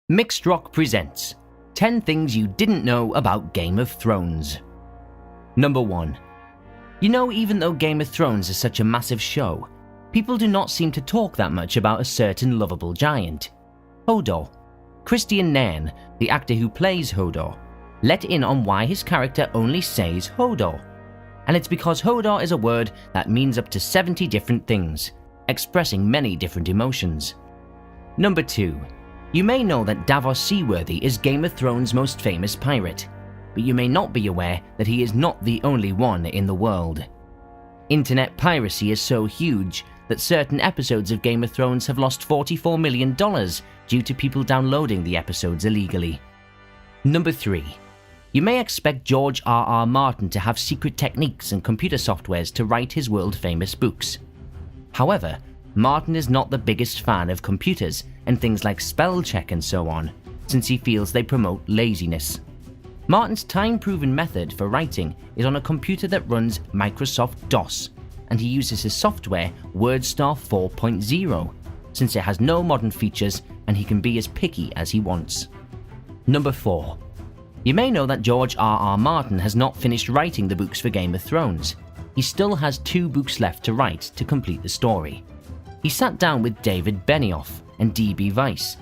Mixed Rock presents 10 Things You Didn't Know About Game of Thrones. Number 1. You know, even though Game of Thrones is such a massive show, people do not seem to talk that much about a certain lovable giant, Hodor. Kristian Nairn, the actor who plays Hodor, let in on why his character only says Hodor. And it's because Hodor is a word that means up to 70 different things, expressing many different emotions. Number 2. You may know that Davos Seaworthy is Game of Thrones' most famous pirate, but you may not be aware that he is not the only one in the world. Internet piracy is so huge that certain episodes of Game of Thrones have lost $44 million due to people downloading the episodes illegally. Number 3. You may expect George R.R. Martin to have secret techniques and computer softwares to write his world-famous books. However, Martin is not the biggest fan of computers and things like spellcheck and so on, since he feels they promote laziness. Martin's time-proven method for writing is on a computer that runs Microsoft DOS, and he uses his software Wordstar 4.0, since it has no modern features and he can be as picky as he wants. Number 4. You may know that George R.R. Martin has not finished writing the books for Game of Thrones. He still has 2 books left to write to complete the story. He sat down with David Benioff and D.B. Weiss,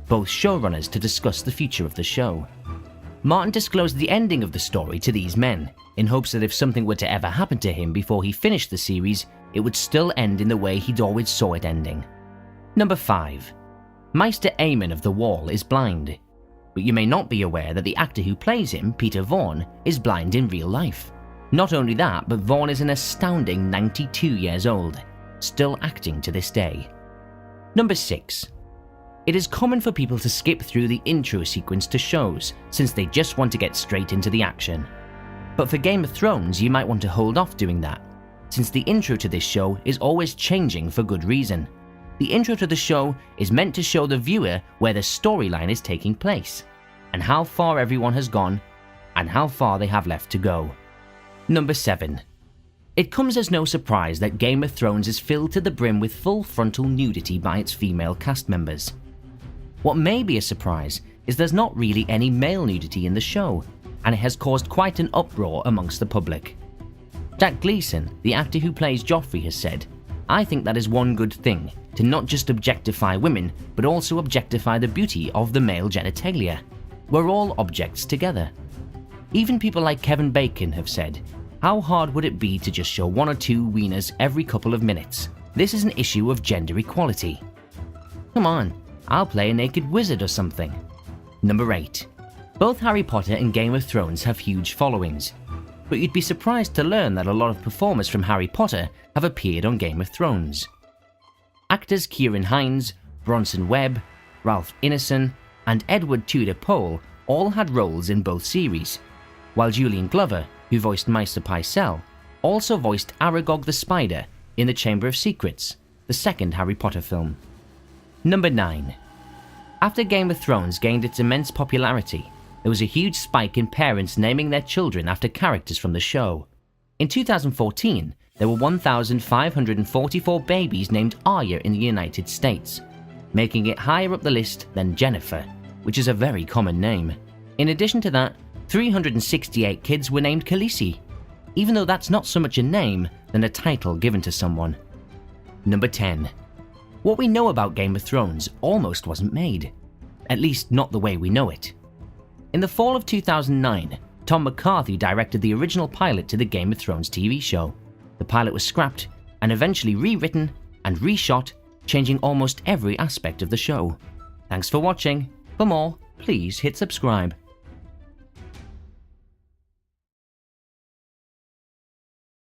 both showrunners, to discuss the future of the show. Martin disclosed the ending of the story to these men, in hopes that if something were to ever happen to him before he finished the series, it would still end in the way he'd always saw it ending. Number 5. Maester Aemon of the Wall is blind, but you may not be aware that the actor who plays him, Peter Vaughan, is blind in real life. Not only that, but Vaughan is an astounding 92 years old, still acting to this day. Number 6. It is common for people to skip through the intro sequence to shows, since they just want to get straight into the action. But for Game of Thrones, you might want to hold off doing that, since the intro to this show is always changing for good reason. The intro to the show is meant to show the viewer where the storyline is taking place, and how far everyone has gone, and how far they have left to go. Number 7. It comes as no surprise that Game of Thrones is filled to the brim with full frontal nudity by its female cast members. What may be a surprise is there's not really any male nudity in the show, and it has caused quite an uproar amongst the public. Jack Gleeson, the actor who plays Joffrey, has said, "I think that is one good thing, to not just objectify women, but also objectify the beauty of the male genitalia. We're all objects together." Even people like Kevin Bacon have said, "How hard would it be to just show 1 or 2 wieners every couple of minutes? This is an issue of gender equality. Come on, I'll play a naked wizard or something." Number 8. Both Harry Potter and Game of Thrones have huge followings, but you'd be surprised to learn that a lot of performers from Harry Potter have appeared on Game of Thrones. Actors Ciarán Hinds, Bronson Webb, Ralph Ineson, and Edward Tudor Pole all had roles in both series, while Julian Glover, who voiced Maester Pycelle, also voiced Aragog the Spider in The Chamber of Secrets, the second Harry Potter film. Number 9. After Game of Thrones gained its immense popularity, there was a huge spike in parents naming their children after characters from the show. In 2014, there were 1,544 babies named Arya in the United States, making it higher up the list than Jennifer, which is a very common name. In addition to that, 368 kids were named Khaleesi, even though that's not so much a name than a title given to someone. Number 10. What we know about Game of Thrones almost wasn't made, at least not the way we know it. In the fall of 2009, Tom McCarthy directed the original pilot to the Game of Thrones TV show. The pilot was scrapped and eventually rewritten and reshot, changing almost every aspect of the show. Thanks for watching. For more, please hit subscribe.